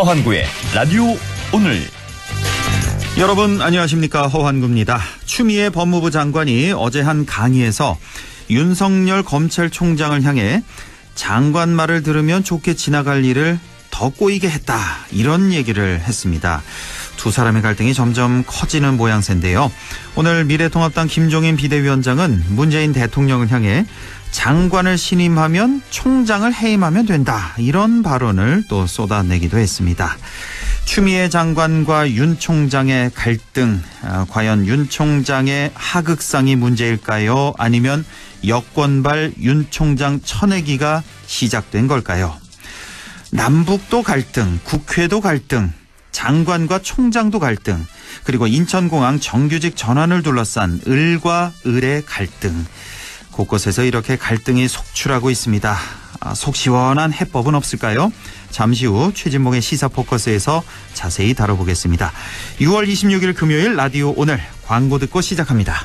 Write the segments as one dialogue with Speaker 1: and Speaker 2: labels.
Speaker 1: 허환구의 라디오 오늘.
Speaker 2: 여러분 안녕하십니까, 허환구입니다. 추미애 법무부 장관이 어제 한 강의에서 윤석열 검찰총장을 향해 장관 말을 들으면 좋게 지나갈 일을 더 꼬이게 했다, 이런 얘기를 했습니다. 두 사람의 갈등이 점점 커지는 모양새인데요. 오늘 미래통합당 김종인 비대위원장은 문재인 대통령을 향해 장관을 신임하면 총장을 해임하면 된다, 이런 발언을 또 쏟아내기도 했습니다. 추미애 장관과 윤 총장의 갈등, 과연 윤 총장의 하극상이 문제일까요? 아니면 여권발 윤 총장 쳐내기가 시작된 걸까요? 남북도 갈등, 국회도 갈등, 장관과 총장도 갈등, 그리고 인천공항 정규직 전환을 둘러싼 을과 을의 갈등. 곳곳에서 이렇게 갈등이 속출하고 있습니다. 속 시원한 해법은 없을까요? 잠시 후 최진봉의 시사포커스에서 자세히 다뤄보겠습니다. 6월 26일 금요일 라디오 오늘, 광고 듣고 시작합니다.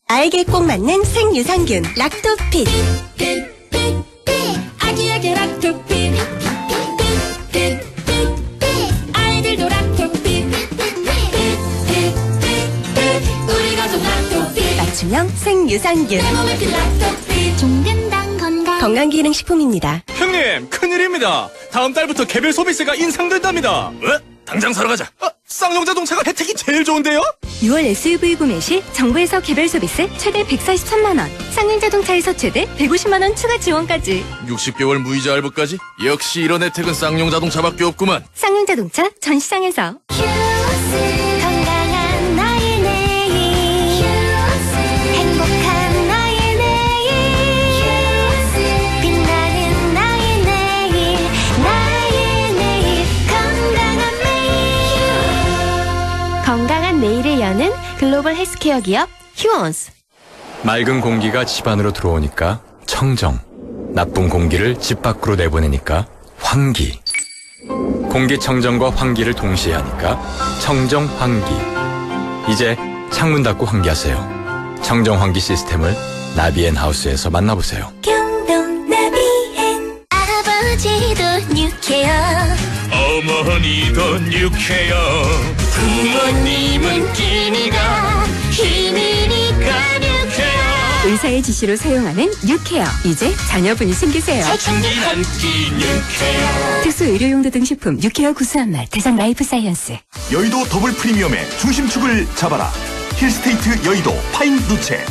Speaker 3: 아이에게 꼭 맞는 생유산균 락토핏.
Speaker 4: 아기에게 락토핏. 아이들도 락토핏. 우리 가족 락토핏.
Speaker 3: 맞춤형 생유산균.
Speaker 4: 내 몸에 fit 락토핏. 종근당
Speaker 3: 건강기능식품입니다.
Speaker 5: 형님, 큰일입니다. 다음 달부터 개별 소비세가 인상된답니다. 왜? 당장 사러 가자. 쌍용자동차가 혜택이 제일 좋은데요?
Speaker 6: 6월 SUV 구매 시 정부에서 개별 소비세 최대 143만 원, 쌍용자동차에서 최대 150만 원 추가 지원까지.
Speaker 5: 60개월 무이자 할부까지? 역시 이런 혜택은 쌍용자동차밖에 없구만.
Speaker 6: 쌍용자동차 전 시장에서.
Speaker 4: 건강한 나의 내일. 행복한 나의 내일. 빛나는 나의 내일. 나의 내일. 건강한 매일.
Speaker 6: 건강한 내일을 여는 글로벌 헬스케어 기업 휴원스.
Speaker 7: 맑은 공기가 집 안으로 들어오니까 청정, 나쁜 공기를 집 밖으로 내보내니까 환기. 공기청정과 환기를 동시에 하니까 청정환기. 이제 창문 닫고 환기하세요. 청정환기 시스템을 나비앤하우스에서 만나보세요.
Speaker 4: 경동 나비엔. 아버지도 뉴케어.
Speaker 5: 어머니도 뉴케어. 부모님은 끼니가 힘이니까 뉴케어.
Speaker 6: 의사의 지시로 사용하는 뉴케어. 이제 자녀분이 생기세요.
Speaker 5: 사춘기 남기 뉴케어.
Speaker 6: 특수 의료용도 등 식품 뉴케어 구수한 맛 대상 라이프 사이언스.
Speaker 8: 여의도 더블 프리미엄의 중심축을 잡아라. 힐스테이트 여의도 파인 누체.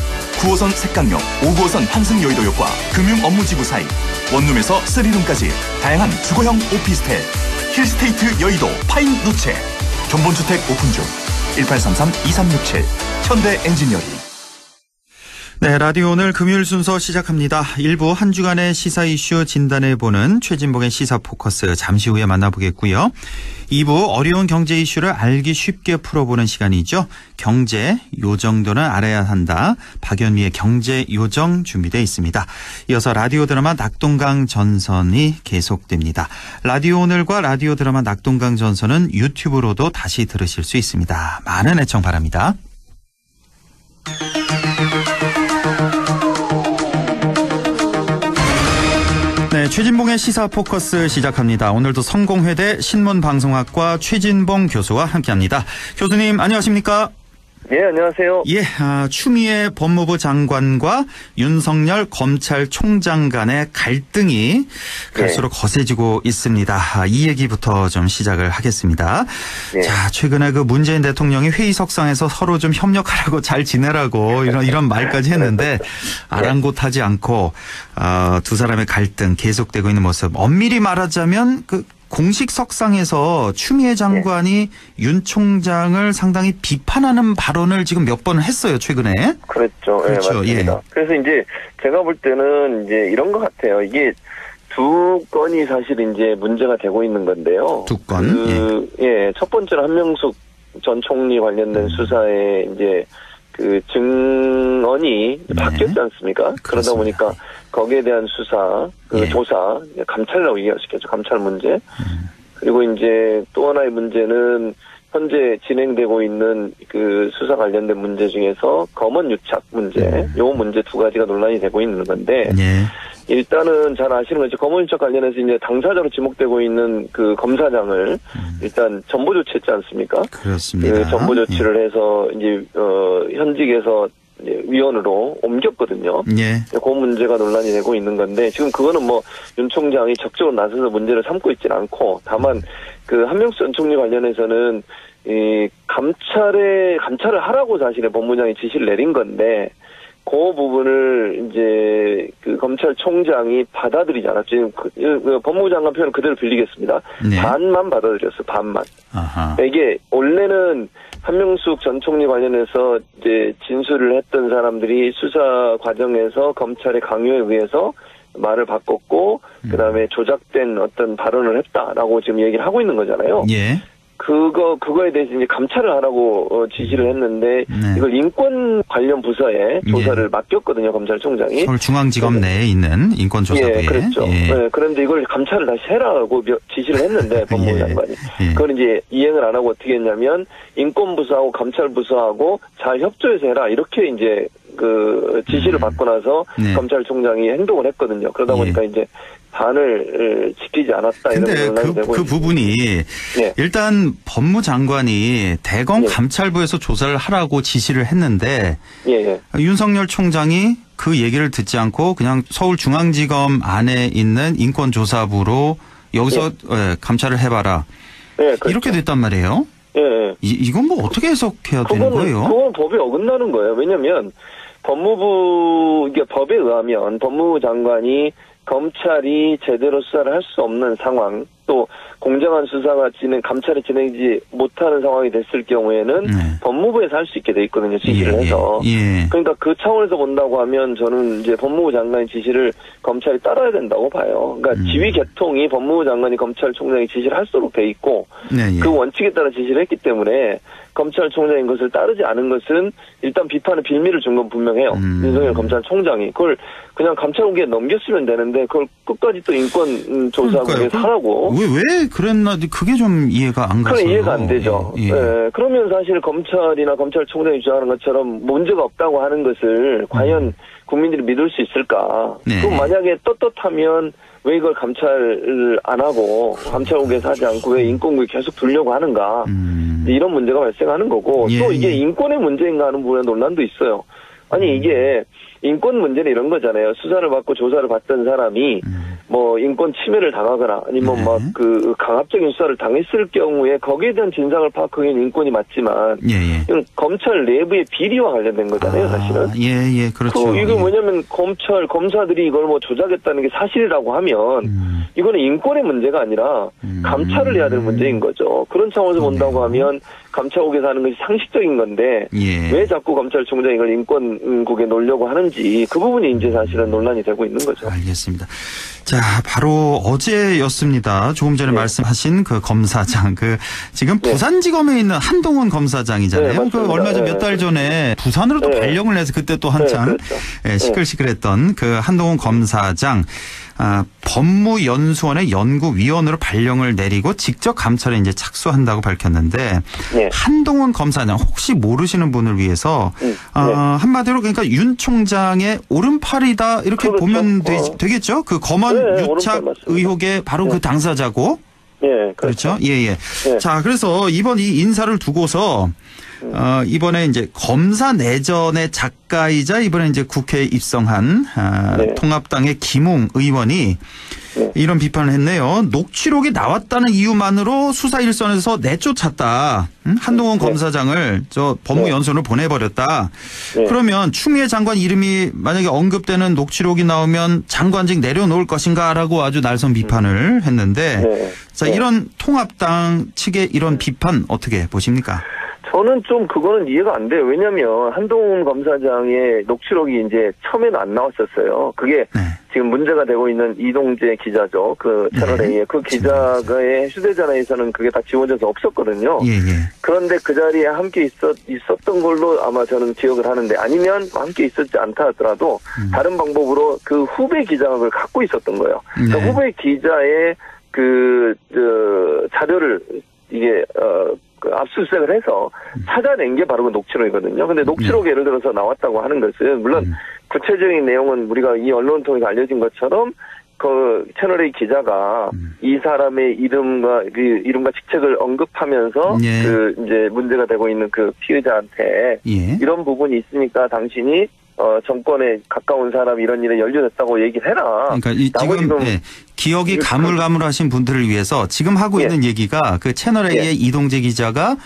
Speaker 8: 9호선 색강역, 5호선 환승 여의도역과 금융 업무지구 사이, 원룸에서 3룸까지 다양한 주거형 오피스텔. 힐스테이트 여의도 파인 누체. 견본주택 오픈 중. 1833-2367 현대 엔지니어링.
Speaker 2: 네, 라디오 오늘 금요일 순서 시작합니다. 1부 한 주간의 시사 이슈 진단해보는 최진봉의 시사포커스 잠시 후에 만나보겠고요. 2부 어려운 경제 이슈를 알기 쉽게 풀어보는 시간이죠. 경제, 요 정도는 알아야 한다. 박연미의 경제 요정 준비되어 있습니다. 이어서 라디오 드라마 낙동강 전선이 계속됩니다. 라디오 오늘과 라디오 드라마 낙동강 전선은 유튜브로도 다시 들으실 수 있습니다. 많은 애청 바랍니다. 네, 최진봉의 시사포커스 시작합니다. 오늘도 성공회대 신문방송학과 최진봉 교수와 함께합니다. 교수님 안녕하십니까?
Speaker 9: 예, 안녕하세요.
Speaker 2: 예, 추미애 법무부 장관과 윤석열 검찰총장 간의 갈등이 갈수록 거세지고 있습니다. 이 얘기부터 좀 시작을 하겠습니다.
Speaker 9: 네.
Speaker 2: 자, 최근에 그 문재인 대통령이 회의석상에서 서로 좀 협력하라고 잘 지내라고 이런 말까지 했는데 아랑곳하지 않고 두 사람의 갈등 계속되고 있는 모습. 엄밀히 말하자면 그 공식 석상에서 추미애 장관이 윤 총장을 상당히 비판하는 발언을 지금 몇 번을 했어요, 최근에.
Speaker 9: 그렇죠.
Speaker 2: 그렇죠.
Speaker 9: 예, 맞습니다. 그래서 이제 제가 볼 때는 이제 이런 것 같아요. 이게 두 건이 사실 이제 문제가 되고 있는 건데요.
Speaker 2: 두 건.
Speaker 9: 첫 번째로 한명숙 전 총리 관련된 수사에 이제 그 증언이 바뀌었지 않습니까?
Speaker 2: 그렇습니다.
Speaker 9: 그러다 보니까 거기에 대한 수사, 조사, 감찰이라고 얘기하시겠죠. 감찰 문제. 그리고 이제 또 하나의 문제는 현재 진행되고 있는 그 수사 관련된 문제 중에서 검언 유착 문제, 요 문제 두 가지가 논란이 되고 있는 건데, 일단은 잘 아시는 거죠. 검언인척 관련해서 이제 당사자로 지목되고 있는 그 검사장을 일단 전보 조치했지 않습니까?
Speaker 2: 그렇습니다.
Speaker 9: 그 전보 조치를 해서 이제 현직에서 이제 위원으로 옮겼거든요.
Speaker 2: 예.
Speaker 9: 그 문제가 논란이 되고 있는 건데 지금 그거는 뭐 윤 총장이 적극적으로 나서서 문제를 삼고 있지는 않고 다만 그 한명수 전 총리 관련해서는 이 감찰을 하라고 사실은 법무장이 지시를 내린 건데 그 부분을 이제 그 검찰총장이 받아들이지 않았죠. 지금 그 법무부 장관 표현을 그대로 빌리겠습니다.
Speaker 2: 네.
Speaker 9: 반만 받아들였어, 반만.
Speaker 2: 아하.
Speaker 9: 이게 원래는 한명숙 전 총리 관련해서 이제 진술을 했던 사람들이 수사 과정에서 검찰의 강요에 의해서 말을 바꿨고 그다음에 조작된 어떤 발언을 했다라고 지금 얘기를 하고 있는 거잖아요.
Speaker 2: 예.
Speaker 9: 그거에 대해서 이제 감찰을 하라고 지시를 했는데
Speaker 2: 네.
Speaker 9: 이걸 인권 관련 부서에 조사를 맡겼거든요, 검찰총장이.
Speaker 2: 서울중앙지검 내에 있는 인권조사부에.
Speaker 9: 예, 그렇죠.
Speaker 2: 예.
Speaker 9: 네, 그런데 이걸 감찰을 다시 해라고 지시를 했는데 법무부 장관이.
Speaker 2: 예.
Speaker 9: 그걸 이제 이행을 안 하고 어떻게 했냐면 인권부서하고 감찰부서하고 잘 협조해서 해라 이렇게 이제 그 지시를 받고 나서
Speaker 2: 네.
Speaker 9: 검찰총장이 행동을 했거든요. 그러다 보니까 이제 반을 지키지 않았다 이런
Speaker 2: 근데
Speaker 9: 논란이 되고
Speaker 2: 그 부분이
Speaker 9: 네.
Speaker 2: 일단 법무장관이 대검 감찰부에서 조사를 하라고 지시를 했는데
Speaker 9: 예.
Speaker 2: 윤석열 총장이 그 얘기를 듣지 않고 그냥 서울중앙지검 안에 있는 인권조사부로 여기서 감찰을 해봐라. 그렇죠. 이렇게 됐단 말이에요.
Speaker 9: 예.
Speaker 2: 이건 뭐 어떻게 해석해야 되는 거예요?
Speaker 9: 그건 법에 어긋나는 거예요. 왜냐하면 이게 법에 의하면 법무부 장관이 검찰이 제대로 수사를 할 수 없는 상황, 또 공정한 수사가 감찰이 진행되지 못하는 상황이 됐을 경우에는 법무부에서 할 수 있게 돼 있거든요, 지시를 해서. 그러니까 그 차원에서 본다고 하면 저는 이제 법무부 장관의 지시를 검찰이 따라야 된다고 봐요. 그러니까 지휘 계통이 법무부 장관이 검찰총장이 지시를 할수록 돼 있고 그 원칙에 따라 지시를 했기 때문에 검찰총장인 것을 따르지 않은 것은 일단 비판의 빌미를 준 건 분명해요. 윤석열 검찰총장이. 그걸 그냥 감찰국에 넘겼으면 되는데 그걸 끝까지 또 인권조사국에서 하라고.
Speaker 2: 왜 그랬나 그게 좀 이해가 안 가서요.
Speaker 9: 그건 이해가 안 되죠. 그러면 사실 검찰이나 검찰총장이 주장하는 것처럼 문제가 없다고 하는 것을 과연 국민들이 믿을 수 있을까. 그럼 만약에 떳떳하면 왜 이걸 감찰을 안 하고 감찰국에서 하지 않고 왜 인권국에 계속 두려고 하는가. 이런 문제가 발생하는 거고 또 이게 인권의 문제인가 하는 부분에 논란도 있어요. 아니 이게 인권 문제는 이런 거잖아요. 수사를 받고 조사를 받던 사람이 뭐 인권 침해를 당하거나 아니면 막 그 강압적인 수사를 당했을 경우에 거기에 대한 진상을 파악하기는 인권이 맞지만 이건 검찰 내부의 비리와 관련된 거잖아요, 사실은.
Speaker 2: 그렇죠.
Speaker 9: 이거 뭐냐면 검사들이 이걸 뭐 조작했다는 게 사실이라고 하면 이거는 인권의 문제가 아니라 감찰을 해야 될 문제인 거죠. 그런 차원에서 본다고 하면 감찰국에서 하는 것이 상식적인 건데 왜 자꾸 검찰총장이 이걸 인권국에 놓으려고 하는지 그 부분이 이제 사실은 논란이 되고 있는 거죠.
Speaker 2: 알겠습니다. 자, 바로 어제였습니다. 조금 전에 말씀하신 그 검사장, 지금 부산지검에 있는 한동훈 검사장이잖아요. 그 얼마 전 몇 달 전에 부산으로 또 발령을 해서 그때 또 한참 시끌시끌했던 그 한동훈 검사장. 법무연수원의 연구위원으로 발령을 내리고 직접 감찰에 이제 착수한다고 밝혔는데 한동훈 검사장 혹시 모르시는 분을 위해서 한마디로 그러니까 윤 총장의 오른팔이다 이렇게 보면 되겠죠? 그 검언 유착 의혹의 바로 그 당사자고. 그렇죠. 자, 그래서 이번 이 인사를 두고서 이번에 이제 검사 내전의 작가이자 이번에 이제 국회에 입성한 통합당의 김웅 의원이 이런 비판을 했네요. 녹취록이 나왔다는 이유만으로 수사 일선에서 내쫓았다. 한동훈 검사장을 저 법무연수원으로 보내버렸다. 그러면 추미애 장관 이름이 만약에 언급되는 녹취록이 나오면 장관직 내려놓을 것인가라고 아주 날선 비판을 했는데 자, 이런 통합당 측의 이런 비판 어떻게 보십니까?
Speaker 9: 저는 좀 그거는 이해가 안 돼요. 왜냐면 한동훈 검사장의 녹취록이 이제 처음에는 안 나왔었어요. 그게 지금 문제가 되고 있는 이동재 기자죠. 그 채널A의 그 기자의 휴대전화에서는 그게 다 지워져서 없었거든요. 그런데 그 자리에 함께 있었던 걸로 아마 저는 기억을 하는데 아니면 함께 있었지 않다 하더라도 다른 방법으로 그 후배 기자가 그걸 갖고 있었던 거예요. 그 후배 기자의 그 자료를 이게 압수수색을 해서 찾아낸 게 바로 그 녹취록이거든요. 근데 녹취록이 예를 들어서 나왔다고 하는 것은 물론 구체적인 내용은 우리가 이 언론 통해서 알려진 것처럼 그 채널A 기자가 이 사람의 이름과 직책을 언급하면서
Speaker 2: 예.
Speaker 9: 그 이제 문제가 되고 있는 그 피의자한테
Speaker 2: 예.
Speaker 9: 이런 부분이 있으니까 당신이 정권에 가까운 사람 이런 일에 연루됐다고 얘기를 해라.
Speaker 2: 그러니까 지금 예, 기억이 가물가물하신 분들을 위해서 지금 하고
Speaker 9: 예.
Speaker 2: 있는 얘기가 그 채널A의
Speaker 9: 예.
Speaker 2: 이동재 기자가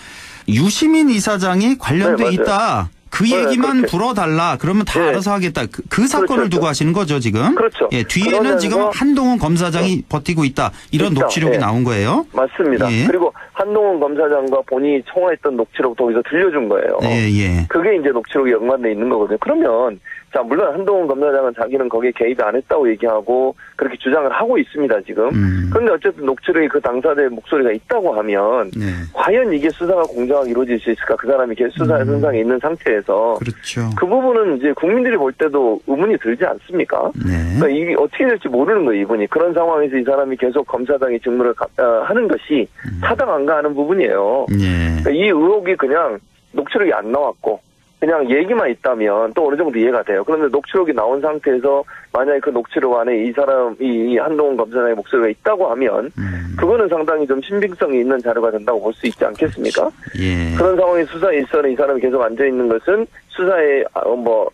Speaker 2: 유시민 이사장이 관련돼
Speaker 9: 네, 맞아요.
Speaker 2: 있다. 그
Speaker 9: 네,
Speaker 2: 얘기만
Speaker 9: 그렇게.
Speaker 2: 불어달라. 그러면 다
Speaker 9: 네.
Speaker 2: 알아서 하겠다. 그 사건을
Speaker 9: 그렇죠.
Speaker 2: 두고 하시는 거죠, 지금?
Speaker 9: 그렇죠.
Speaker 2: 예, 뒤에는
Speaker 9: 그러면서
Speaker 2: 지금 한동훈 검사장이 버티고 있다. 이런
Speaker 9: 있다.
Speaker 2: 녹취록이
Speaker 9: 예.
Speaker 2: 나온 거예요.
Speaker 9: 맞습니다.
Speaker 2: 예.
Speaker 9: 그리고 한동훈 검사장과 본인이 통화했던 녹취록도 거기서 들려준 거예요.
Speaker 2: 예, 예.
Speaker 9: 그게 이제 녹취록이 연관돼 있는 거거든요. 그러면 자 물론 한동훈 검사장은 자기는 거기에 개입이 안 했다고 얘기하고 그렇게 주장을 하고 있습니다 지금. 그런데 어쨌든 녹취록에 그 당사자의 목소리가 있다고 하면
Speaker 2: 네.
Speaker 9: 과연 이게 수사가 공정하게 이루어질 수 있을까? 그 사람이 계속 수사 현상에 있는 상태에서
Speaker 2: 그렇죠.
Speaker 9: 그 부분은 이제 국민들이 볼 때도 의문이 들지 않습니까?
Speaker 2: 네.
Speaker 9: 그러니까 이게 어떻게 될지 모르는 거예요, 이분이. 그런 상황에서 이 사람이 계속 검사장의 직무를 하는 것이 타당한가 하는 부분이에요.
Speaker 2: 예.
Speaker 9: 그러니까 이 의혹이 그냥 녹취록이 안 나왔고 그냥 얘기만 있다면 또 어느 정도 이해가 돼요. 그런데 녹취록이 나온 상태에서 만약에 그 녹취록 안에 이 사람, 이 한동훈 검사장의 목소리가 있다고 하면 그거는 상당히 좀 신빙성이 있는 자료가 된다고 볼 수 있지 않겠습니까?
Speaker 2: 예.
Speaker 9: 그런 상황에 수사에 있어는 이 사람이 계속 앉아있는 것은 수사에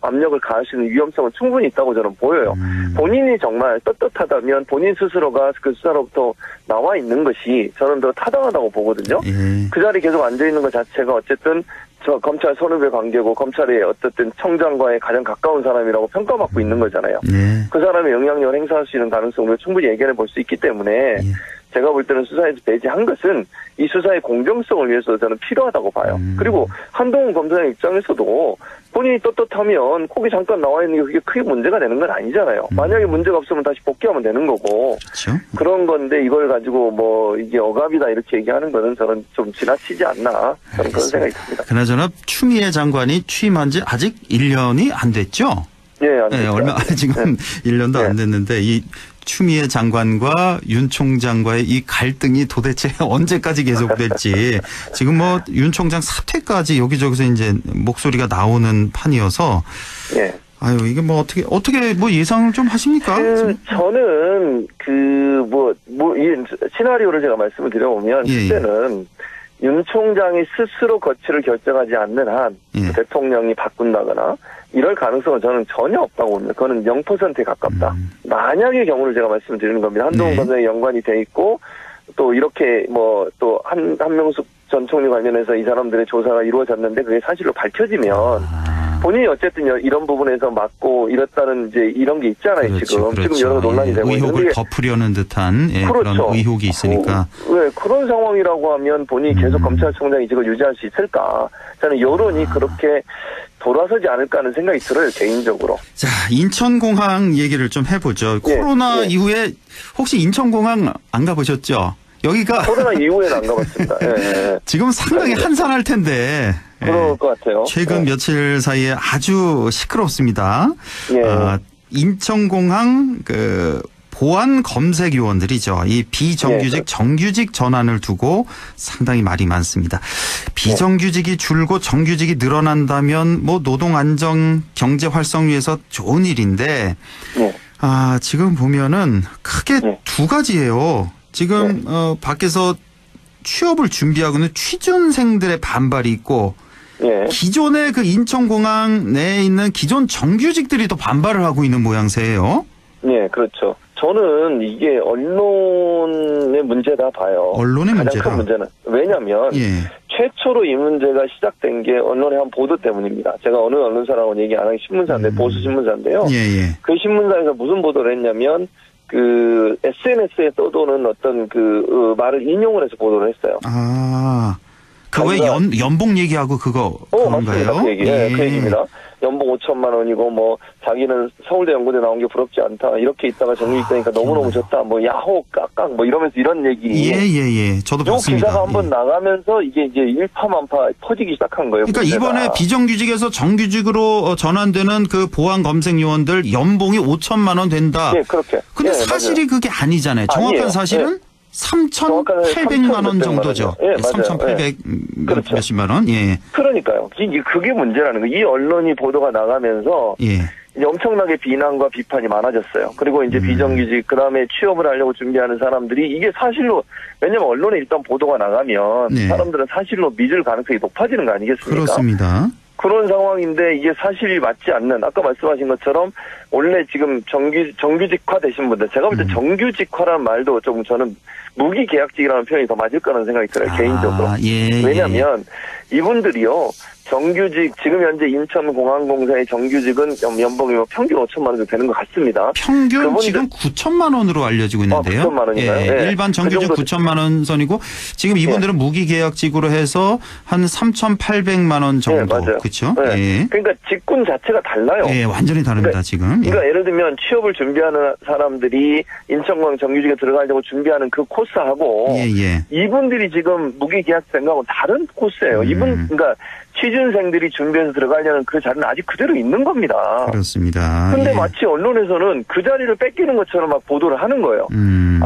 Speaker 9: 압력을 가할 수 있는 위험성은 충분히 있다고 저는 보여요. 본인이 정말 떳떳하다면 본인 스스로가 그 수사로부터 나와 있는 것이 저는 더 타당하다고 보거든요.
Speaker 2: 예.
Speaker 9: 그 자리에 계속 앉아있는 것 자체가 어쨌든 저 검찰 선후배 관계고 검찰의 어쨌든 청장과의 가장 가까운 사람이라고 평가받고 있는 거잖아요.
Speaker 2: 예.
Speaker 9: 그 사람의 영향력을 행사할 수 있는 가능성을 충분히 예견해 볼 수 있기 때문에
Speaker 2: 예.
Speaker 9: 제가 볼 때는 수사에서 배제한 것은 이 수사의 공정성을 위해서 저는 필요하다고 봐요. 그리고 한동훈 검사장 입장에서도 본인이 떳떳하면 거기 잠깐 나와 있는 게 그게 크게 문제가 되는 건 아니잖아요. 만약에 문제가 없으면 다시 복귀하면 되는 거고.
Speaker 2: 그렇죠.
Speaker 9: 그런 건데 이걸 가지고 뭐 이게 억압이다 이렇게 얘기하는 거는 저는 좀 지나치지 않나. 저는 그런 생각이 듭니다.
Speaker 2: 그나저나 추미애 장관이 취임한 지 아직 1년이 안 됐죠?
Speaker 9: 예, 안
Speaker 2: 네,
Speaker 9: 됐죠.
Speaker 2: 얼마 지금 1년도 안 됐는데 이 추미애 장관과 윤 총장과의 이 갈등이 도대체 언제까지 계속될지 지금 뭐 윤 총장 사퇴까지 여기저기서 이제 목소리가 나오는 판이어서
Speaker 9: 예.
Speaker 2: 아유 이게 뭐 어떻게 뭐 예상을 좀 하십니까?
Speaker 9: 저는 이 시나리오를 제가 말씀을 드려보면
Speaker 2: 예, 예.
Speaker 9: 그때는 윤 총장이 스스로 거취를 결정하지 않는 한
Speaker 2: 예.
Speaker 9: 대통령이 바꾼다거나 이럴 가능성은 저는 전혀 없다고 봅니다. 그거는 0%에 가깝다. 만약의 경우를 제가 말씀드리는 겁니다. 한동훈
Speaker 2: 네.
Speaker 9: 검사에 연관이 돼 있고 또 이렇게 뭐 또 한명숙 전 총리 관련해서 이 사람들의 조사가 이루어졌는데 그게 사실로 밝혀지면 본인이 어쨌든 이런 부분에서 맞고 이랬다는 이제 이런 게 있잖아요.
Speaker 2: 그렇죠,
Speaker 9: 지금 여러 논란이 되고
Speaker 2: 의혹을
Speaker 9: 있는데
Speaker 2: 덮으려는 듯한 예,
Speaker 9: 그렇죠.
Speaker 2: 그런 의혹이 있으니까
Speaker 9: 그런 상황이라고 하면 본인이 계속 검찰총장 이직을 유지할 수 있을까? 저는 여론이 그렇게 돌아서지 않을까 하는 생각이 들어요, 개인적으로.
Speaker 2: 자, 인천공항 얘기를 좀 해보죠. 코로나 이후에 혹시 인천공항 안 가보셨죠? 여기가
Speaker 9: 코로나 이후에는 안 가봤습니다. 예.
Speaker 2: 지금 상당히 한산할 텐데.
Speaker 9: 그럴 것 같아요.
Speaker 2: 최근 며칠 사이에 아주 시끄럽습니다.
Speaker 9: 예.
Speaker 2: 인천공항 보안 검색 요원들이죠. 이 비정규직, 정규직 전환을 두고 상당히 말이 많습니다. 비정규직이 줄고 정규직이 늘어난다면 뭐 노동 안정, 경제 활성 위해서 좋은 일인데 지금 보면은 크게 두 가지예요. 지금 밖에서 취업을 준비하고 있는 취준생들의 반발이 있고 기존의 그 인천공항 내에 있는 기존 정규직들이 또 반발을 하고 있는 모양새예요.
Speaker 9: 네, 그렇죠. 저는 이게 언론의 문제다 봐요.
Speaker 2: 언론의
Speaker 9: 가장
Speaker 2: 문제다.
Speaker 9: 큰 문제는. 왜냐하면 최초로 이 문제가 시작된 게 언론의 한 보도 때문입니다. 제가 어느 언론사라고는 얘기 안 하기 신문사인데 보수 신문사인데요. 그 신문사에서 무슨 보도를 했냐면 그 SNS에 떠도는 어떤 그 말을 인용을 해서 보도를 했어요.
Speaker 2: 그거에 연봉 얘기하고 그건가요?
Speaker 9: 맞습니다. 그 얘기입니다. 연봉 5천만 원이고 뭐 자기는 서울대 연구대 나온 게 부럽지 않다. 이렇게 있다가 정규직되니까 너무너무 좋다. 뭐 야호 깍깍 뭐 이러면서 이런 얘기.
Speaker 2: 저도
Speaker 9: 요
Speaker 2: 봤습니다.
Speaker 9: 기사가 한번 나가면서 이게 이제 일파만파 퍼지기 시작한 거예요.
Speaker 2: 그러니까
Speaker 9: 문제가.
Speaker 2: 이번에 비정규직에서 정규직으로 전환되는 그 보안 검색 요원들 연봉이 5천만 원 된다.
Speaker 9: 그렇게.
Speaker 2: 근데 사실이 그게 아니잖아요. 정확한
Speaker 9: 아니에요.
Speaker 2: 사실은 3,800만 원 정도죠. 3,800 몇십만 원.
Speaker 9: 그러니까요. 그게 문제라는 거예요. 이 언론이 보도가 나가면서 이제 엄청나게 비난과 비판이 많아졌어요. 그리고 이제 비정규직, 그 다음에 취업을 하려고 준비하는 사람들이 이게 사실로, 왜냐면 언론에 일단 보도가 나가면
Speaker 2: 네.
Speaker 9: 사람들은 사실로 믿을 가능성이 높아지는 거 아니겠습니까?
Speaker 2: 그렇습니다.
Speaker 9: 그런 상황인데 이게 사실이 맞지 않는, 아까 말씀하신 것처럼 원래 지금 정규직화 되신 분들, 제가 볼 때 정규직화라는 말도 좀 저는 무기계약직이라는 표현이 더 맞을 거라는 생각이 들어요, 개인적으로.
Speaker 2: 예,
Speaker 9: 왜냐하면 이분들이요, 정규직, 지금 현재 인천공항공사의 정규직은 연봉이 평균 5천만 원 정도 되는 것 같습니다.
Speaker 2: 평균 지금 9천만 원으로 알려지고 있는데요.
Speaker 9: 9천만 원인가요?
Speaker 2: 예,
Speaker 9: 네.
Speaker 2: 일반 정규직
Speaker 9: 그 정도...
Speaker 2: 9천만 원 선이고 지금 이분들은 무기계약직으로 해서 한 3,800만 원 정도.
Speaker 9: 네, 맞아요.
Speaker 2: 그렇죠?
Speaker 9: 네.
Speaker 2: 예.
Speaker 9: 그러니까 직군 자체가 달라요.
Speaker 2: 예, 완전히 다릅니다, 지금. 예.
Speaker 9: 그러니까 예를 들면 취업을 준비하는 사람들이 인천공항 정규직에 들어가려고 준비하는 그 코스하고 이분들이 지금 무기계약생하고 다른 코스예요. 그러니까 취준생들이 준비해서 들어가려는 그 자리는 아직 그대로 있는 겁니다.
Speaker 2: 그렇습니다.
Speaker 9: 근데
Speaker 2: 예.
Speaker 9: 마치 언론에서는 그 자리를 뺏기는 것처럼 막 보도를 하는 거예요.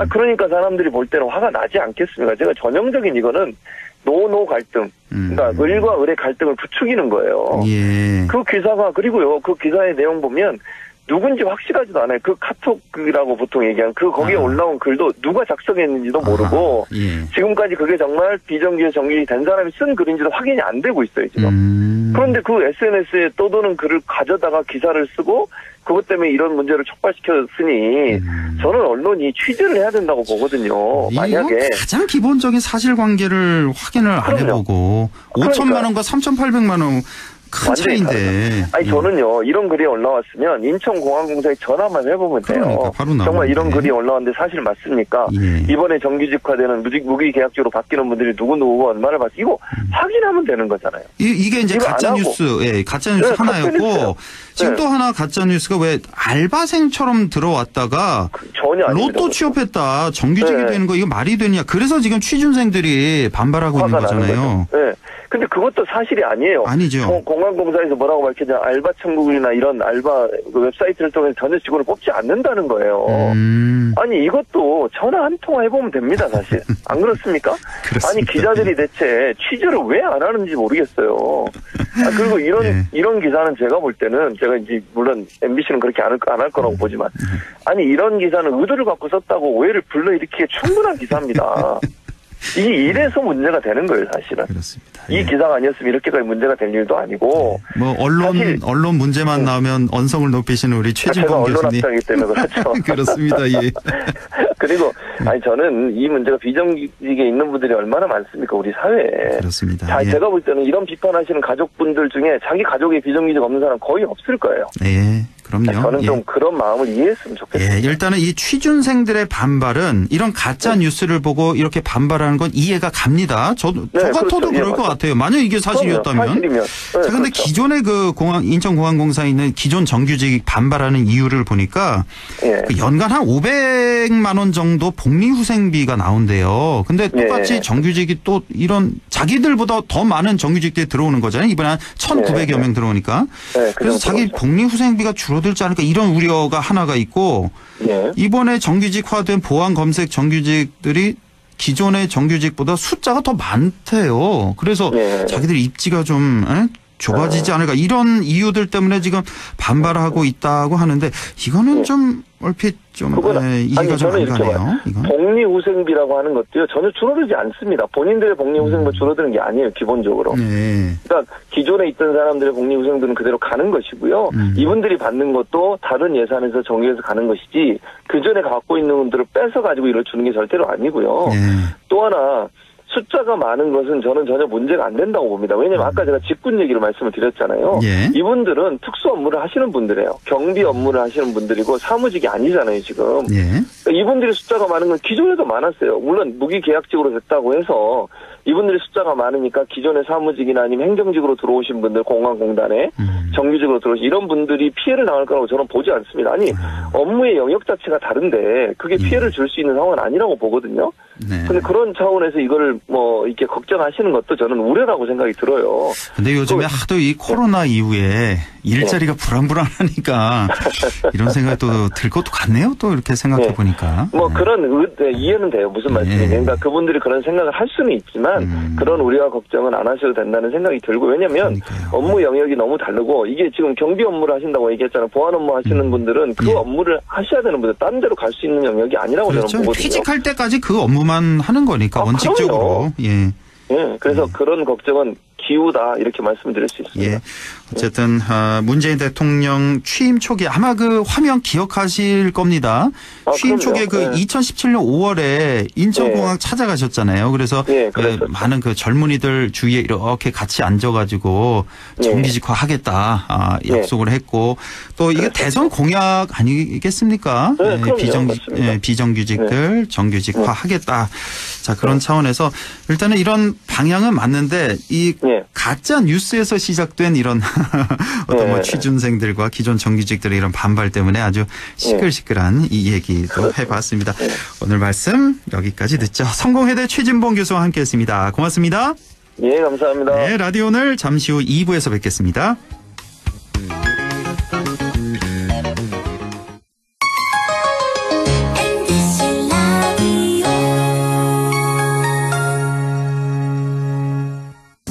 Speaker 9: 그러니까 사람들이 볼 때는 화가 나지 않겠습니까? 제가 전형적인 이거는 노노 갈등, 그러니까 을과 을의 갈등을 부추기는 거예요.
Speaker 2: 예.
Speaker 9: 그 기사가, 그리고요, 그 기사의 내용 보면 누군지 확실하지도 않아요. 그 카톡이라고 보통 얘기하는 거기에 올라온 글도 누가 작성했는지도 모르고
Speaker 2: 예.
Speaker 9: 지금까지 그게 정말 비정규직 정규직 된 사람이 쓴 글인지도 확인이 안 되고 있어요, 지금. 그런데 그 SNS에 떠도는 글을 가져다가 기사를 쓰고 그것 때문에 이런 문제를 촉발시켰으니 저는 언론이 취재를 해야 된다고 보거든요. 만약에
Speaker 2: 가장 기본적인 사실관계를 확인을 안 해보고 5천만 원과 3,800만 원 큰 차이인데.
Speaker 9: 아니 저는요, 이런 글이 올라왔으면 인천공항공사에 전화만 해보면 돼요.
Speaker 2: 그러니까 바로
Speaker 9: 정말 이런 글이 올라왔는데 사실 맞습니까?
Speaker 2: 예.
Speaker 9: 이번에 정규직화되는 무기계약직으로 바뀌는 분들이 누구누구가 얼마나 받지, 이거 확인하면 되는 거잖아요.
Speaker 2: 이게 이제 가짜뉴스, 예, 가짜뉴스
Speaker 9: 네,
Speaker 2: 하나였고 지금 또 하나 가짜뉴스가 왜 알바생처럼 들어왔다가
Speaker 9: 전혀 아닙니다.
Speaker 2: 로또 취업했다, 정규직이
Speaker 9: 네.
Speaker 2: 되는 거 이거 말이 되냐. 그래서 지금 취준생들이 반발하고 있는 거잖아요.
Speaker 9: 네. 근데 그것도 사실이 아니에요.
Speaker 2: 아니죠.
Speaker 9: 공항공사에서 뭐라고 밝히냐, 알바 천국이나 이런 알바 웹사이트를 통해서 전혀 직원을 뽑지 않는다는 거예요. 아니 이것도 전화 한 통화 해보면 됩니다, 사실. 안 그렇습니까? 아니 기자들이 대체 취재를 왜 안 하는지 모르겠어요. 그리고 이런 기사는 제가 볼 때는, 제가 이제 물론 MBC는 그렇게 안 할 거라고 보지만, 아니 이런 기사는 의도를 갖고 썼다고 오해를 불러일으키기에 충분한 기사입니다. 이래서 문제가 되는 거예요, 사실은.
Speaker 2: 그렇습니다.
Speaker 9: 이 기사가 아니었으면 이렇게까지 문제가 될 일도 아니고.
Speaker 2: 뭐 언론 문제만 나오면 언성을 높이시는 우리 최진봉 교수님.
Speaker 9: 제가 언론 학자이기 때문에 그렇죠.
Speaker 2: 그렇습니다. 예.
Speaker 9: 그리고 아니 저는 이 문제가 비정규직에 있는 분들이 얼마나 많습니까, 우리 사회에.
Speaker 2: 그렇습니다.
Speaker 9: 자, 제가 볼 때는 이런 비판하시는 가족분들 중에 자기 가족에 비정규직 없는 사람 거의 없을 거예요.
Speaker 2: 네. 그럼요.
Speaker 9: 저는 좀 그런 마음을 이해했으면 좋겠어요.
Speaker 2: 예, 일단은 이 취준생들의 반발은 이런 가짜 뉴스를 보고 이렇게 반발하는 건 이해가 갑니다. 저 같아도
Speaker 9: 그렇죠.
Speaker 2: 그럴 것 같아요. 만약 이게 사실이었다면.
Speaker 9: 사실이면.
Speaker 2: 자, 근데 기존의 그 인천공항공사에 있는 기존 정규직 반발하는 이유를 보니까 그 연간 한 500만 원 정도 복리후생비가 나온대요. 근데 똑같이 정규직이 또 이런 자기들보다 더 많은 정규직들이 들어오는 거잖아요. 이번에 한 1,900여 명 들어오니까. 그래서 자기 복리후생비가 줄어들지 않을까 이런 우려가 하나가 있고 이번에 정규직화된 보안 검색 정규직들이 기존의 정규직보다 숫자가 더 많대요. 그래서 자기들 입지가 좀 좁아지지 않을까 이런 이유들 때문에 지금 반발하고 있다고 하는데 이거는 좀 얼핏 좀 이해가 좀 안 가네요.
Speaker 9: 복리후생비라고 하는 것도요, 전혀 줄어들지 않습니다. 본인들의 복리후생비가 줄어드는 게 아니에요, 기본적으로. 그러니까 기존에 있던 사람들의 복리후생비는 그대로 가는 것이고요. 이분들이 받는 것도 다른 예산에서 정해서 가는 것이지 그전에 갖고 있는 분들을 뺏어가지고 이걸 주는 게 절대로 아니고요. 또 하나 숫자가 많은 것은 저는 전혀 문제가 안 된다고 봅니다. 왜냐하면 아까 제가 직군 얘기를 말씀을 드렸잖아요. 이분들은 특수 업무를 하시는 분들이에요. 경비 업무를 하시는 분들이고 사무직이 아니잖아요, 지금. 그러니까 이분들의 숫자가 많은 건 기존에도 많았어요. 물론 무기계약직으로 됐다고 해서 이분들의 숫자가 많으니까 기존의 사무직이나 아니면 행정직으로 들어오신 분들, 공항공단에 정규직으로 들어오신 이런 분들이 피해를 당할 거라고 저는 보지 않습니다. 아니 업무의 영역 자체가 다른데 그게 피해를 줄 수 있는 상황은 아니라고 보거든요. 근데 그런 차원에서 이거를 뭐 이렇게 걱정하시는 것도 저는 우려라고 생각이 들어요.
Speaker 2: 근데 요즘에 하도 이 코로나 이후에 일자리가 불안불안하니까 이런 생각이 또 들 것도 같네요. 또 이렇게 생각해 보니까.
Speaker 9: 뭐 그런 이해는 돼요. 무슨 말씀인지. 그러니까 그분들이 그런 생각을 할 수는 있지만 그런 우려와 걱정은 안 하셔도 된다는 생각이 들고, 왜냐하면 업무 영역이 너무 다르고 그렇죠. 이게 지금 경비 업무를 하신다고 얘기했잖아요. 보안 업무 하시는 분들은 그
Speaker 2: 예.
Speaker 9: 업무를 하셔야 되는 분들 다른 데로 갈 수 있는 영역이 아니라고
Speaker 2: 그렇죠.
Speaker 9: 저는 보거든요.
Speaker 2: 퇴직할 때까지 그 업무만 하는 거니까 원칙적으로. 예.
Speaker 9: 예, 그래서 그런 걱정은 기우다 이렇게 말씀드릴 수 있습니다.
Speaker 2: 예. 어쨌든 문재인 대통령 취임 초기에 아마 그 화면 기억하실 겁니다. 취임 초기에 그 2017년 5월에 인천공항 찾아가셨잖아요. 그래서 많은 그 젊은이들 주위에 이렇게 같이 앉아가지고 정기직화 하겠다 약속을 했고 또 이게 대선 공약 아니겠습니까? 비정규직들 정규직화 하겠다. 자, 그런 차원에서 일단은 이런 방향은 맞는데 이 가짜 뉴스에서 시작된 이런 어떤 뭐 취준생들과 기존 정규직들의 이런 반발 때문에 아주 시끌시끌한 이 얘기도 해봤습니다. 오늘 말씀 여기까지 듣죠. 성공회대 최진봉 교수와 함께했습니다. 고맙습니다.
Speaker 9: 예, 감사합니다.
Speaker 2: 네, 라디오 오늘 잠시 후 2부에서 뵙겠습니다.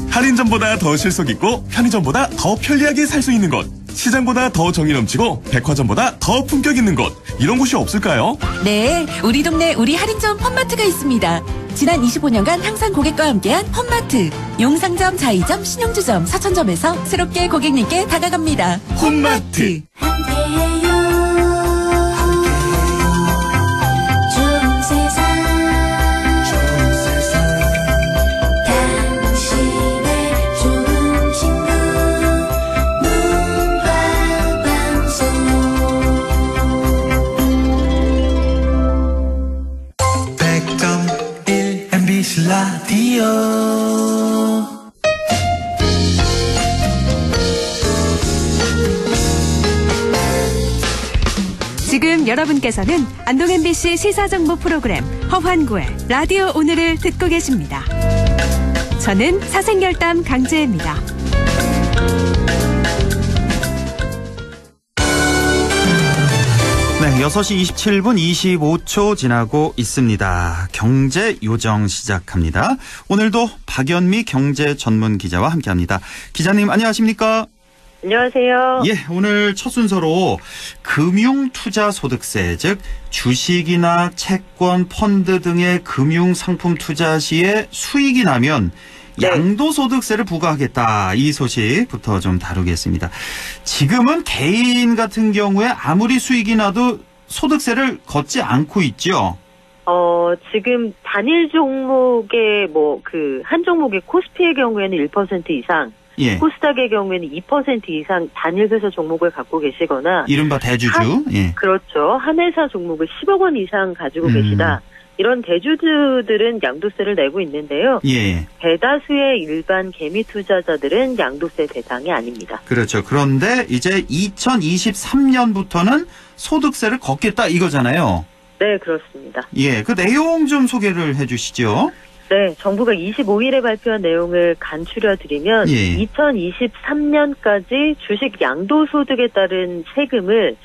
Speaker 8: 할인점보다 더 실속 있고 편의점보다 더 편리하게 살 수 있는 곳, 시장보다 더 정이 넘치고 백화점보다 더 품격 있는 곳, 이런 곳이 없을까요?
Speaker 10: 네, 우리 동네 우리 할인점 펀마트가 있습니다. 지난 25년간 항상 고객과 함께한 펀마트. 용상점, 자이점, 신용주점, 사천점에서 새롭게 고객님께 다가갑니다. 펀마트.
Speaker 11: 라디오
Speaker 6: 지금 여러분께서는 안동 MBC 시사정보 프로그램 허환구의 라디오 오늘을 듣고 계십니다. 저는 사생결담 강재입니다.
Speaker 2: 네, 6시 27분 25초 지나고 있습니다. 경제 요정 시작합니다. 오늘도 박연미 경제 전문 기자와 함께합니다. 기자님 안녕하십니까?
Speaker 12: 안녕하세요.
Speaker 2: 예, 오늘 첫 순서로 금융투자소득세, 즉 주식이나 채권, 펀드 등의 금융상품 투자 시에 수익이 나면 양도소득세를 부과하겠다. 이 소식부터 좀 다루겠습니다. 지금은 개인 같은 경우에 아무리 수익이 나도 소득세를 걷지 않고 있죠.
Speaker 12: 지금 단일 종목의 한 종목의 코스피의 경우에는 1% 이상, 코스닥의 경우에는 2% 이상 단일 회사 종목을 갖고 계시거나
Speaker 2: 이른바 대주주.
Speaker 12: 그렇죠. 한 회사 종목을 10억 원 이상 가지고 계시다. 이런 대주주들은 양도세를 내고 있는데요. 대다수의 일반 개미 투자자들은 양도세 대상이 아닙니다.
Speaker 2: 그렇죠. 그런데 이제 2023년부터는 소득세를 걷겠다 이거잖아요.
Speaker 12: 네, 그렇습니다.
Speaker 2: 예, 그 내용 좀 소개를 해 주시죠.
Speaker 12: 네, 정부가 25일에 발표한 내용을 간추려 드리면 2023년까지 주식 양도소득에 따른 세금을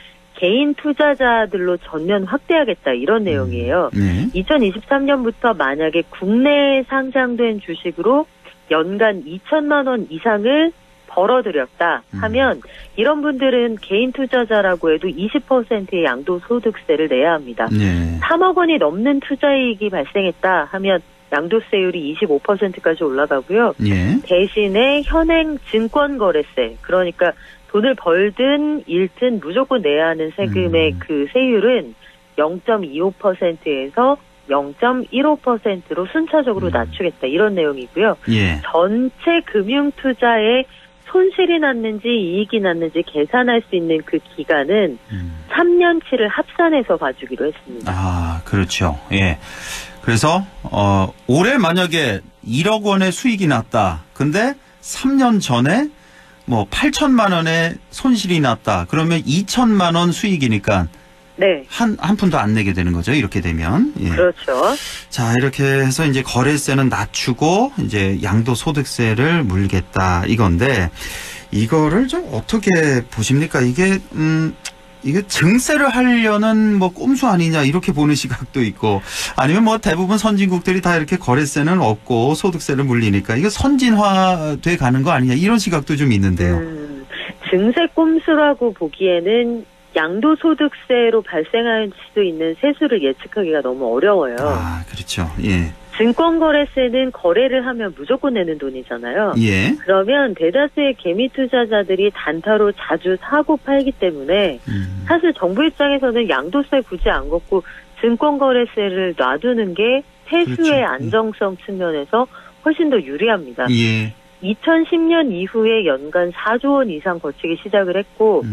Speaker 12: 개인 투자자들로 전면 확대하겠다 이런 내용이에요. 2023년부터 만약에 국내에 상장된 주식으로 연간 2천만 원 이상을 벌어들였다 하면 이런 분들은 개인 투자자라고 해도 20%의 양도소득세를 내야 합니다. 3억 원이 넘는 투자이익이 발생했다 하면 양도세율이 25%까지 올라가고요. 대신에 현행 증권거래세, 그러니까 돈을 벌든 잃든 무조건 내야 하는 세금의 그 세율은 0.25%에서 0.15%로 순차적으로 낮추겠다 이런 내용이고요. 전체 금융투자에 손실이 났는지 이익이 났는지 계산할 수 있는 그 기간은 3년치를 합산해서 봐주기로 했습니다.
Speaker 2: 아, 그렇죠. 예. 그래서 올해 만약에 1억 원의 수익이 났다. 근데 3년 전에 뭐 8천만 원의 손실이 났다. 그러면 2천만 원 수익이니까 한 푼도 안 내게 되는 거죠. 이렇게 되면.
Speaker 12: 그렇죠.
Speaker 2: 자, 이렇게 해서 이제 거래세는 낮추고 이제 양도소득세를 물겠다 이건데 이거를 좀 어떻게 보십니까? 이게 증세를 하려는 뭐 꼼수 아니냐 이렇게 보는 시각도 있고 아니면 뭐 대부분 선진국들이 다 이렇게 거래세는 없고 소득세를 물리니까 이거 선진화돼 가는 거 아니냐 이런 시각도 좀 있는데요.
Speaker 12: 증세 꼼수라고 보기에는 양도소득세로 발생할 수 있는 세수를 예측하기가 너무 어려워요.
Speaker 2: 아, 그렇죠. 예.
Speaker 12: 증권거래세는 거래를 하면 무조건 내는 돈이잖아요.
Speaker 2: 예.
Speaker 12: 그러면 대다수의 개미 투자자들이 단타로 자주 사고 팔기 때문에 사실 정부 입장에서는 양도세 굳이 안 걷고 증권거래세를 놔두는 게 세수의
Speaker 2: 그렇죠.
Speaker 12: 안정성 측면에서 훨씬 더 유리합니다.
Speaker 2: 예.
Speaker 12: 2010년 이후에 연간 4조 원 이상 거치기 시작을 했고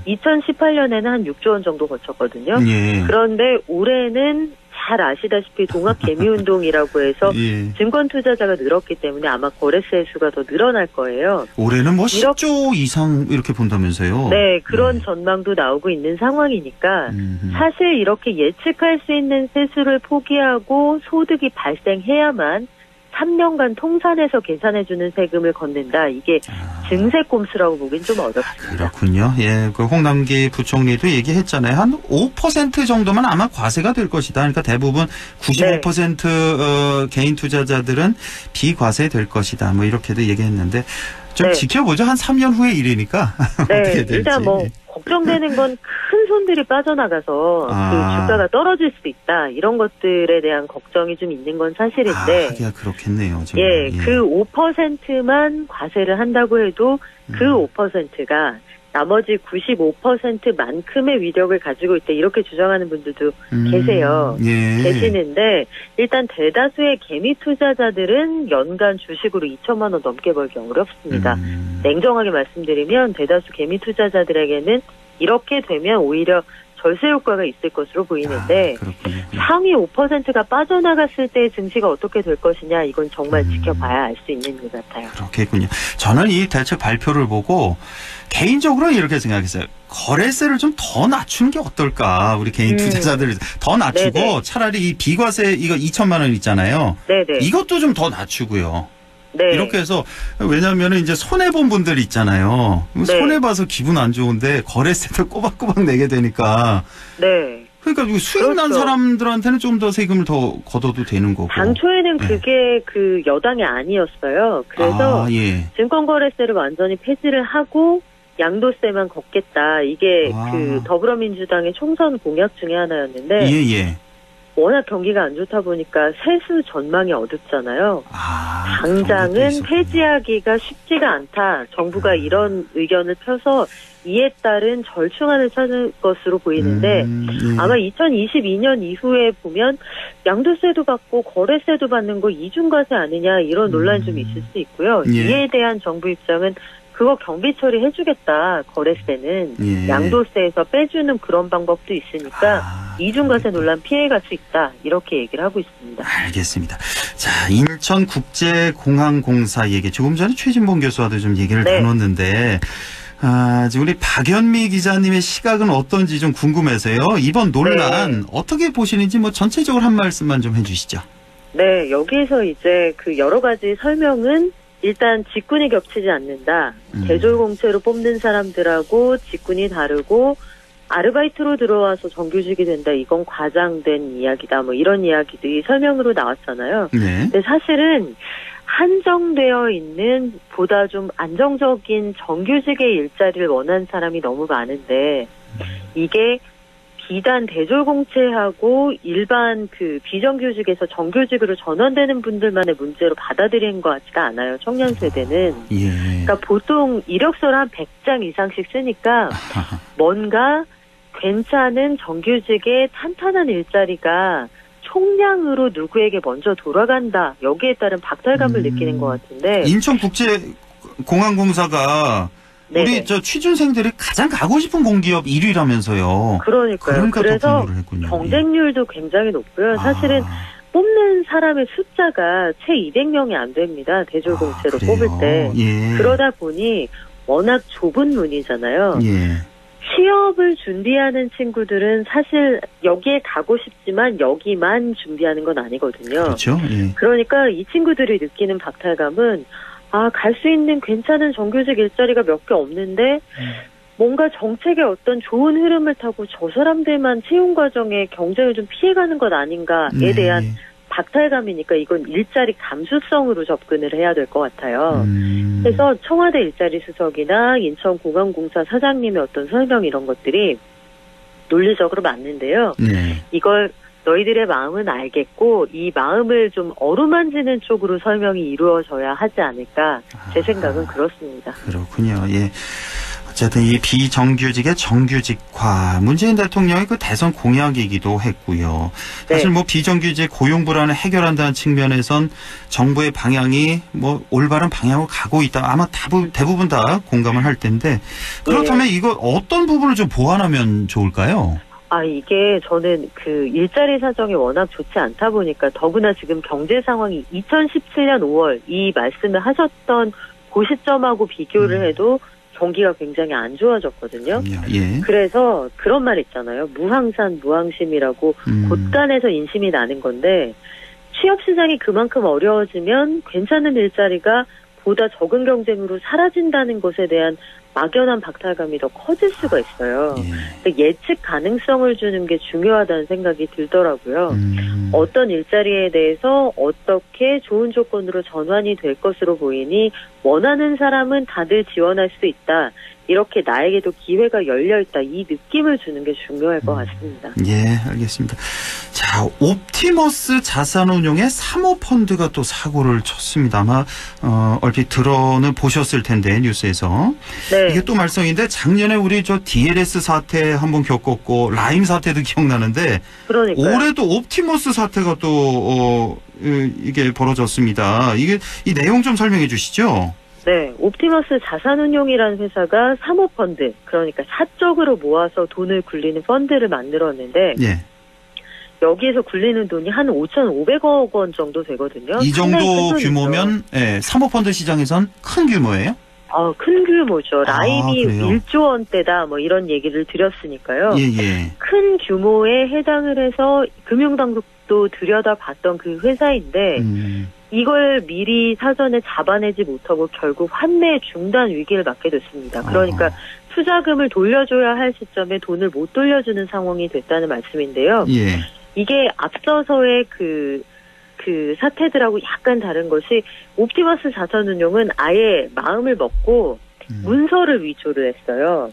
Speaker 12: 2018년에는 한 6조 원 정도 거쳤거든요.
Speaker 2: 예.
Speaker 12: 그런데 올해는 잘 아시다시피 동학개미운동이라고 해서
Speaker 2: 예.
Speaker 12: 증권 투자자가 늘었기 때문에 아마 거래세 수가 더 늘어날 거예요.
Speaker 2: 올해는 뭐 10조 이상 이렇게 본다면서요?
Speaker 12: 네, 그런 전망도 나오고 있는 상황이니까 사실 이렇게 예측할 수 있는 세수를 포기하고 소득이 발생해야만 3년간 통산해서 계산해주는 세금을 걷는다. 이게 증세 꼼수라고 보긴 좀 어렵습니다.
Speaker 2: 그렇군요. 예, 그 홍남기 부총리도 얘기했잖아요. 한 5% 정도만 아마 과세가 될 것이다. 그러니까 대부분 95% 개인 투자자들은 비과세 될 것이다. 뭐 이렇게도 얘기했는데 좀 지켜보죠. 한 3년 후의 일이니까 어떻게 될지.
Speaker 12: 일단 뭐 걱정되는 건 큰 손들이 빠져나가서 그 주가가 떨어질 수도 있다. 이런 것들에 대한 걱정이 좀 있는 건 사실인데.
Speaker 2: 하기야 그렇겠네요. 정말.
Speaker 12: 예, 그 5%만 과세를 한다고 해도 그 5%가 나머지 95%만큼의 위력을 가지고 있다. 이렇게 주장하는 분들도 계세요.
Speaker 2: 예.
Speaker 12: 계시는데 일단 대다수의 개미 투자자들은 연간 주식으로 2천만 원 넘게 벌기 어렵습니다. 냉정하게 말씀드리면 대다수 개미 투자자들에게는 이렇게 되면 오히려 절세 효과가 있을 것으로 보이는데 상위 5%가 빠져나갔을 때 증시가 어떻게 될 것이냐 이건 정말 지켜봐야 알 수 있는 것 같아요.
Speaker 2: 그렇겠군요. 저는 이 대책 발표를 보고 개인적으로 이렇게 생각했어요. 거래세를 좀 더 낮추는 게 어떨까. 우리 개인 투자자들 더 낮추고
Speaker 12: 네네.
Speaker 2: 차라리 이 비과세 이거 2천만 원 있잖아요.
Speaker 12: 네네.
Speaker 2: 이것도 좀 더 낮추고요.
Speaker 12: 네.
Speaker 2: 이렇게 해서 왜냐하면 이제 손해본 분들 있잖아요.
Speaker 12: 네.
Speaker 2: 손해봐서 기분 안 좋은데 거래세를 꼬박꼬박 내게 되니까.
Speaker 12: 네.
Speaker 2: 그러니까 수익 난 사람들한테는 좀 더 세금을 더 걷어도 되는 거고.
Speaker 12: 당초에는 그게 그 여당이 아니었어요. 그래서 증권거래세를 완전히 폐지를 하고 양도세만 걷겠다. 이게 그 더불어민주당의 총선 공약 중에 하나였는데 워낙 경기가 안 좋다 보니까 세수 전망이 어둡잖아요. 당장은 폐지하기가 쉽지가 않다. 정부가 이런 의견을 펴서 이에 따른 절충안을 찾을 것으로 보이는데 아마 2022년 이후에 보면 양도세도 받고 거래세도 받는 거 이중과세 아니냐 이런 논란이 좀 있을 수 있고요. 이에 대한 정부 입장은 그거 경비 처리해주겠다. 거래세는 양도세에서 빼주는 그런 방법도 있으니까 이중과세 논란 피해갈 수 있다. 이렇게 얘기를 하고 있습니다.
Speaker 2: 알겠습니다. 자, 인천국제공항공사 얘기 조금 전에 최진봉 교수와도 좀 얘기를 나눴는데 지금 우리 박연미 기자님의 시각은 어떤지 좀 궁금해서요. 이번 논란 어떻게 보시는지 뭐 전체적으로 한 말씀만 좀 해주시죠.
Speaker 12: 네, 여기에서 이제 그 여러 가지 설명은 일단 직군이 겹치지 않는다. 대졸공채로 뽑는 사람들하고 직군이 다르고 아르바이트로 들어와서 정규직이 된다. 이건 과장된 이야기다. 뭐 이런 이야기들이 설명으로 나왔잖아요. 근데 사실은 한정되어 있는 보다 좀 안정적인 정규직의 일자리를 원하는 사람이 너무 많은데 이게 비단 대졸공채하고 일반 그 비정규직에서 정규직으로 전환되는 분들만의 문제로 받아들이는 것 같지가 않아요. 청년 세대는. 그러니까 보통 이력서를 한 100장 이상씩 쓰니까 뭔가 괜찮은 정규직의 탄탄한 일자리가 총량으로 누구에게 먼저 돌아간다. 여기에 따른 박탈감을 느끼는 것 같은데.
Speaker 2: 인천국제공항공사가 우리 저 취준생들이 가장 가고 싶은 공기업 1위라면서요.
Speaker 12: 그러니까요. 그래서 경쟁률도 굉장히 높고요. 사실은 뽑는 사람의 숫자가 채 200명이 안 됩니다. 대졸공채로 뽑을 때. 그러다 보니 워낙 좁은 문이잖아요. 취업을 준비하는 친구들은 사실 여기에 가고 싶지만 여기만 준비하는 건 아니거든요.
Speaker 2: 그렇죠.
Speaker 12: 그러니까 이 친구들이 느끼는 박탈감은 갈 수 있는 괜찮은 정규직 일자리가 몇 개 없는데 뭔가 정책의 어떤 좋은 흐름을 타고 저 사람들만 채용 과정에 경쟁을 좀 피해가는 것 아닌가에 대한 박탈감이니까 이건 일자리 감수성으로 접근을 해야 될 것 같아요. 그래서 청와대 일자리 수석이나 인천공항공사 사장님의 어떤 설명 이런 것들이 논리적으로 맞는데요. 이걸 너희들의 마음은 알겠고 이 마음을 좀 어루만지는 쪽으로 설명이 이루어져야 하지 않을까 제 생각은 그렇습니다.
Speaker 2: 그렇군요. 예. 어쨌든 이 비정규직의 정규직화 문재인 대통령의 그 대선 공약이기도 했고요. 사실 뭐 비정규직 고용 불안을 해결한다는 측면에선 정부의 방향이 뭐 올바른 방향으로 가고 있다. 아마 대부분 다 공감을 할 텐데 그렇다면 이거 어떤 부분을 좀 보완하면 좋을까요?
Speaker 12: 이게 저는 그 일자리 사정이 워낙 좋지 않다 보니까 더구나 지금 경제 상황이 2017년 5월 이 말씀을 하셨던 그 시점하고 비교를 해도 경기가 굉장히 안 좋아졌거든요.
Speaker 2: 예.
Speaker 12: 그래서 그런 말 있잖아요. 무항산 무항심이라고 곳간에서 인심이 나는 건데 취업 시장이 그만큼 어려워지면 괜찮은 일자리가 보다 적은 경쟁으로 사라진다는 것에 대한 막연한 박탈감이 더 커질 수가 있어요. 예측 가능성을 주는 게 중요하다는 생각이 들더라고요. 어떤 일자리에 대해서 어떻게 좋은 조건으로 전환이 될 것으로 보이니 원하는 사람은 다들 지원할 수 있다. 이렇게 나에게도 기회가 열려있다. 이 느낌을 주는 게 중요할 것 같습니다.
Speaker 2: 예, 알겠습니다. 자, 옵티머스 자산운용의 사모펀드가 또 사고를 쳤습니다. 아마 얼핏 들어는 보셨을 텐데 뉴스에서. 이게 또 말썽인데 작년에 우리 저 DLS 사태 한번 겪었고 라임 사태도 기억나는데 올해도 옵티머스 사태가 또 이게 벌어졌습니다. 이게 이 내용 좀 설명해 주시죠.
Speaker 12: 네, 옵티머스 자산운용이라는 회사가 사모펀드, 그러니까 사적으로 모아서 돈을 굴리는 펀드를 만들었는데 여기에서 굴리는 돈이 한 5,500억 원 정도 되거든요.
Speaker 2: 이 정도 규모면 사모펀드 시장에선 큰 규모예요?
Speaker 12: 큰 규모죠. 라임이 1조 원대다 뭐 이런 얘기를 드렸으니까요. 큰 규모에 해당을 해서 금융당국도 들여다봤던 그 회사인데 이걸 미리 사전에 잡아내지 못하고 결국 환매 중단 위기를 맞게 됐습니다. 그러니까 투자금을 돌려줘야 할 시점에 돈을 못 돌려주는 상황이 됐다는 말씀인데요. 이게 앞서서의 그 사태들하고 약간 다른 것이 옵티머스 자산운용은 아예 마음을 먹고 문서를 위조를 했어요.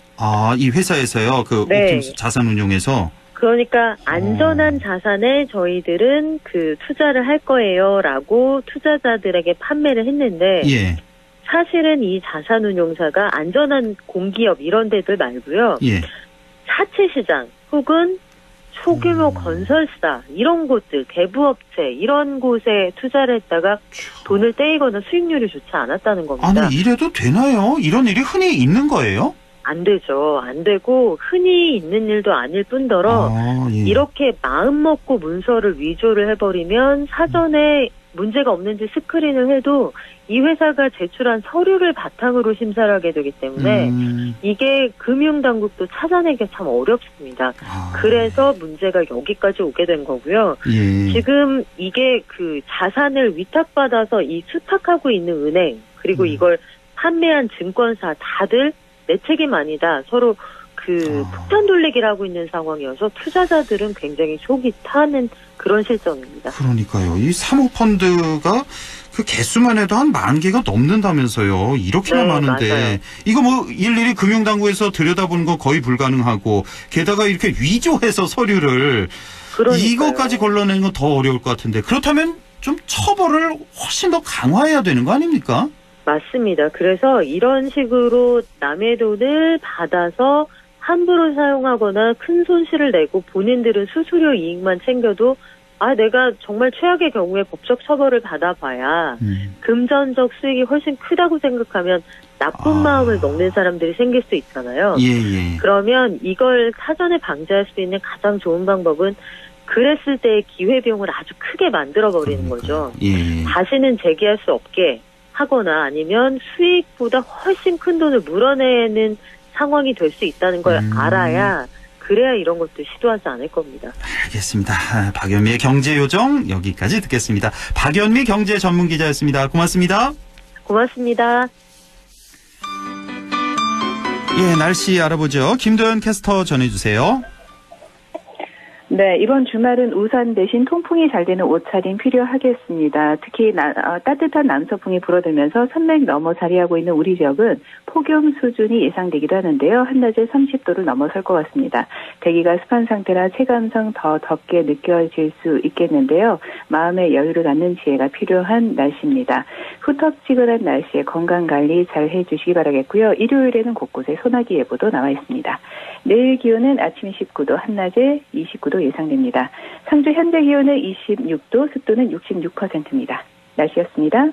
Speaker 2: 이 회사에서요? 그 옵티머스 자산운용에서?
Speaker 12: 그러니까 안전한 자산에 저희들은 그 투자를 할 거예요라고 투자자들에게 판매를 했는데 사실은 이 자산운용사가 안전한 공기업 이런 데들 말고요. 사채 시장 혹은 소규모 건설사 이런 곳들 대부업체 이런 곳에 투자를 했다가 돈을 떼이거나 수익률이 좋지 않았다는 겁니다.
Speaker 2: 아니 이래도 되나요? 이런 일이 흔히 있는 거예요?
Speaker 12: 안 되죠. 안 되고 흔히 있는 일도 아닐 뿐더러 이렇게 마음 먹고 문서를 위조를 해버리면 사전에 문제가 없는지 스크린을 해도 이 회사가 제출한 서류를 바탕으로 심사를 하게 되기 때문에 이게 금융당국도 찾아내기가 참 어렵습니다. 그래서 문제가 여기까지 오게 된 거고요. 지금 이게 그 자산을 위탁받아서 이 수탁하고 있는 은행 그리고 이걸 판매한 증권사 다들 내 책임 아니다. 서로 그 폭탄 돌리기를 하고 있는 상황이어서 투자자들은 굉장히 속이 타는 그런 실정입니다.
Speaker 2: 그러니까요. 이 사모펀드가 그 개수만 해도 한 10,000개가 넘는다면서요. 이렇게나 많은데.
Speaker 12: 맞아요.
Speaker 2: 이거 뭐 일일이 금융당국에서 들여다보는 건 거의 불가능하고 게다가 이렇게 위조해서 서류를 이거까지 걸러내는 건 더 어려울 것 같은데 그렇다면 좀 처벌을 훨씬 더 강화해야 되는 거 아닙니까?
Speaker 12: 맞습니다. 그래서 이런 식으로 남의 돈을 받아서 함부로 사용하거나 큰 손실을 내고 본인들은 수수료 이익만 챙겨도 내가 정말 최악의 경우에 법적 처벌을 받아봐야 금전적 수익이 훨씬 크다고 생각하면 나쁜 마음을 먹는 사람들이 생길 수 있잖아요. 그러면 이걸 사전에 방지할 수 있는 가장 좋은 방법은 그랬을 때의 기회비용을 아주 크게 만들어버리는 거죠. 다시는 제기할 수 없게 하거나 아니면 수익보다 훨씬 큰 돈을 물어내는 상황이 될 수 있다는 걸 알아야 그래야 이런 것도 시도하지 않을 겁니다.
Speaker 2: 알겠습니다. 박연미의 경제요정 여기까지 듣겠습니다. 박연미 경제 전문기자였습니다. 고맙습니다.
Speaker 12: 고맙습니다.
Speaker 2: 날씨 알아보죠. 김도연 캐스터 전해주세요.
Speaker 13: 네, 이번 주말은 우산 대신 통풍이 잘 되는 옷차림 필요하겠습니다. 특히 따뜻한 남서풍이 불어들면서 산맥 넘어 자리하고 있는 우리 지역은 폭염 수준이 예상되기도 하는데요. 한낮에 30도를 넘어설 것 같습니다. 대기가 습한 상태라 체감상 더 덥게 느껴질 수 있겠는데요. 마음의 여유를 갖는 지혜가 필요한 날씨입니다. 후텁지근한 날씨에 건강관리 잘 해주시기 바라겠고요. 일요일에는 곳곳에 소나기 예보도 나와 있습니다. 내일 기온은 아침 19도, 한낮에 29도 예상됩니다. 상주 현재 기온은 26도, 습도는 66%입니다. 날씨였습니다.